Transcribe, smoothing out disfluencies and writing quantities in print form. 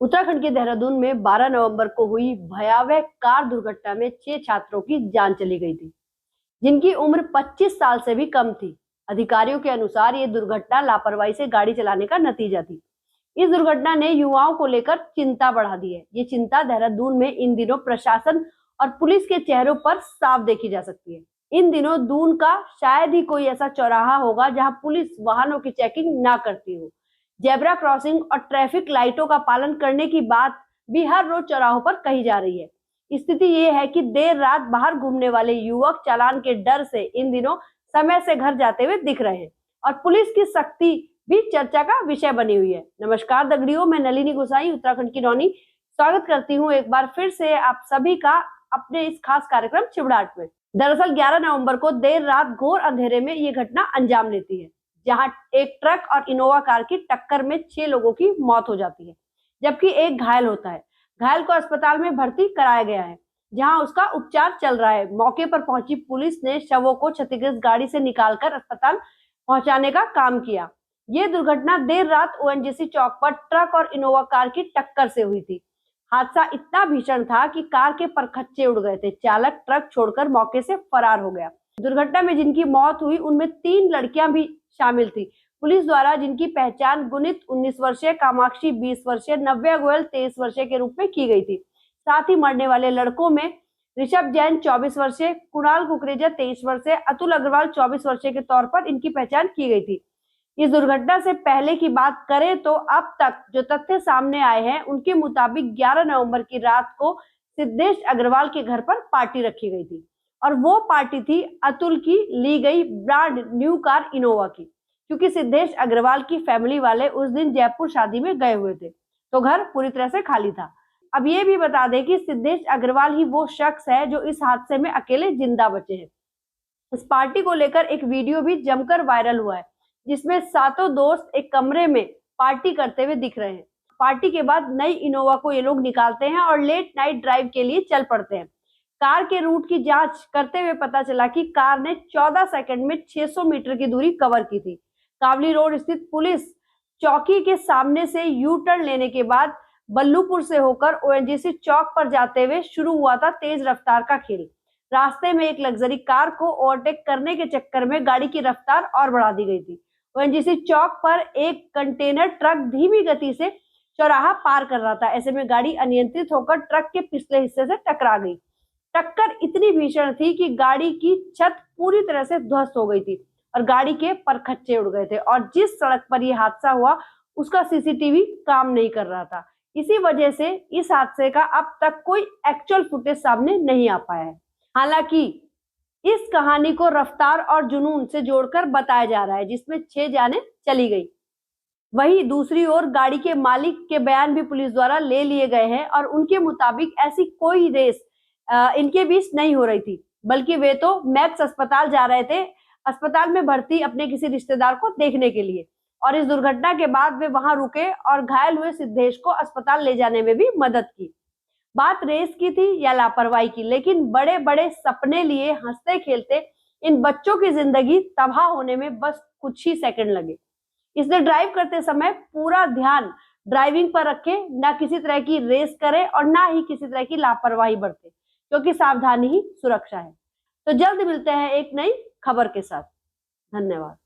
उत्तराखंड के देहरादून में 12 नवंबर को हुई भयावह कार दुर्घटना में 6 छात्रों की जान चली गई थी, जिनकी उम्र 25 साल से भी कम थी। अधिकारियों के अनुसार ये दुर्घटना लापरवाही से गाड़ी चलाने का नतीजा थी। इस दुर्घटना ने युवाओं को लेकर चिंता बढ़ा दी है। ये चिंता देहरादून में इन दिनों प्रशासन और पुलिस के चेहरों पर साफ देखी जा सकती है। इन दिनों दून का शायद ही कोई ऐसा चौराहा होगा जहां पुलिस वाहनों की चेकिंग ना करती हो। जेब्रा क्रॉसिंग और ट्रैफिक लाइटों का पालन करने की बात भी हर रोज चौराहों पर कही जा रही है। स्थिति ये है कि देर रात बाहर घूमने वाले युवक चालान के डर से इन दिनों समय से घर जाते हुए दिख रहे हैं और पुलिस की सख्ती भी चर्चा का विषय बनी हुई है। नमस्कार दगड़ियों, मैं नलिनी गोसाई उत्तराखंड की रौनी स्वागत करती हूँ एक बार फिर से आप सभी का अपने इस खास कार्यक्रम चिवड़ाहट में। दरअसल 11 नवंबर को देर रात घोर अंधेरे में ये घटना अंजाम लेती है, जहां एक ट्रक और इनोवा कार की टक्कर में 6 लोगों की मौत हो जाती है, जबकि एक घायल होता है। घायल को अस्पताल में भर्ती कराया गया है, जहां उसका उपचार चल रहा है। मौके पर पहुंची पुलिस ने शवों को क्षतिग्रस्त गाड़ी से निकालकर अस्पताल पहुंचाने का काम किया। ये दुर्घटना देर रात ओएनजीसी चौक पर ट्रक और इनोवा कार की टक्कर से हुई थी। हादसा इतना भीषण था कि कार के परखच्चे उड़ गए थे। चालक ट्रक छोड़कर मौके से फरार हो गया। दुर्घटना में जिनकी मौत हुई उनमें 3 लड़कियां भी शामिल थी। पुलिस द्वारा जिनकी पहचान गुनित 19 वर्षीय, कामाक्षी 20 वर्षीय, नव्या गोयल 23 वर्षीय के रूप में की गई थी। साथ ही मरने वाले लड़कों में ऋषभ जैन 24 वर्षीय, कुणाल कुकरेजा 23 वर्षीय, अतुल अग्रवाल 24 वर्षीय के तौर पर इनकी पहचान की गई थी। इस दुर्घटना से पहले की बात करें तो अब तक जो तथ्य सामने आए हैं उनके मुताबिक 11 नवंबर की रात को सिद्धेश अग्रवाल के घर पर पार्टी रखी गई थी और वो पार्टी थी अतुल की ली गई ब्रांड न्यू कार इनोवा की, क्योंकि सिद्धेश अग्रवाल की फैमिली वाले उस दिन जयपुर शादी में गए हुए थे, तो घर पूरी तरह से खाली था। अब ये भी बता दें कि सिद्धेश अग्रवाल ही वो शख्स है जो इस हादसे में अकेले जिंदा बचे हैं। इस पार्टी को लेकर एक वीडियो भी जमकर वायरल हुआ है, जिसमें सातों दोस्त एक कमरे में पार्टी करते हुए दिख रहे हैं। पार्टी के बाद नई इनोवा को ये लोग निकालते हैं और लेट नाइट ड्राइव के लिए चल पड़ते हैं। कार के रूट की जांच करते हुए पता चला कि कार ने 14 सेकंड में 600 मीटर की दूरी कवर की थी। कावली रोड स्थित पुलिस चौकी के सामने से यू टर्न लेने के बाद बल्लूपुर से होकर ओएनजीसी चौक पर जाते हुए शुरू हुआ था तेज रफ्तार का खेल। रास्ते में एक लग्जरी कार को ओवरटेक करने के चक्कर में गाड़ी की रफ्तार और बढ़ा दी गई थी। ओएनजीसी चौक पर एक कंटेनर ट्रक धीमी गति से चौराहा पार कर रहा था। ऐसे में गाड़ी अनियंत्रित होकर ट्रक के पिछले हिस्से से टकरा गई। टक्कर इतनी भीषण थी कि गाड़ी की छत पूरी तरह से ध्वस्त हो गई थी और गाड़ी के परखच्चे उड़ गए थे और जिस सड़क पर यह हादसा हुआ उसका सीसीटीवी काम नहीं कर रहा था। इसी वजह से इस हादसे का अब तक कोई एक्चुअल फुटेज सामने नहीं आ पाया है। हालांकि इस कहानी को रफ्तार और जुनून से जोड़कर बताया जा रहा है, जिसमें 6 जानें चली गई। वहीं दूसरी ओर गाड़ी के मालिक के बयान भी पुलिस द्वारा ले लिए गए हैं और उनके मुताबिक ऐसी कोई रेस इनके बीच नहीं हो रही थी, बल्कि वे तो मैक्स अस्पताल जा रहे थे, अस्पताल में भर्ती अपने किसी रिश्तेदार को देखने के लिए, और इस दुर्घटना के बाद वे वहां रुके और घायल हुए सिद्धेश को अस्पताल ले जाने में भी मदद की। बात रेस की थी या लापरवाही की, लेकिन बड़े बड़े सपने लिए हंसते खेलते इन बच्चों की जिंदगी तबाह होने में बस कुछ ही सेकंड लगे। इसलिए ड्राइव करते समय पूरा ध्यान ड्राइविंग पर रखें, ना किसी तरह की रेस करें और ना ही किसी तरह की लापरवाही बरतें, क्योंकि सावधानी ही सुरक्षा है। तो जल्द मिलते हैं एक नई खबर के साथ। धन्यवाद।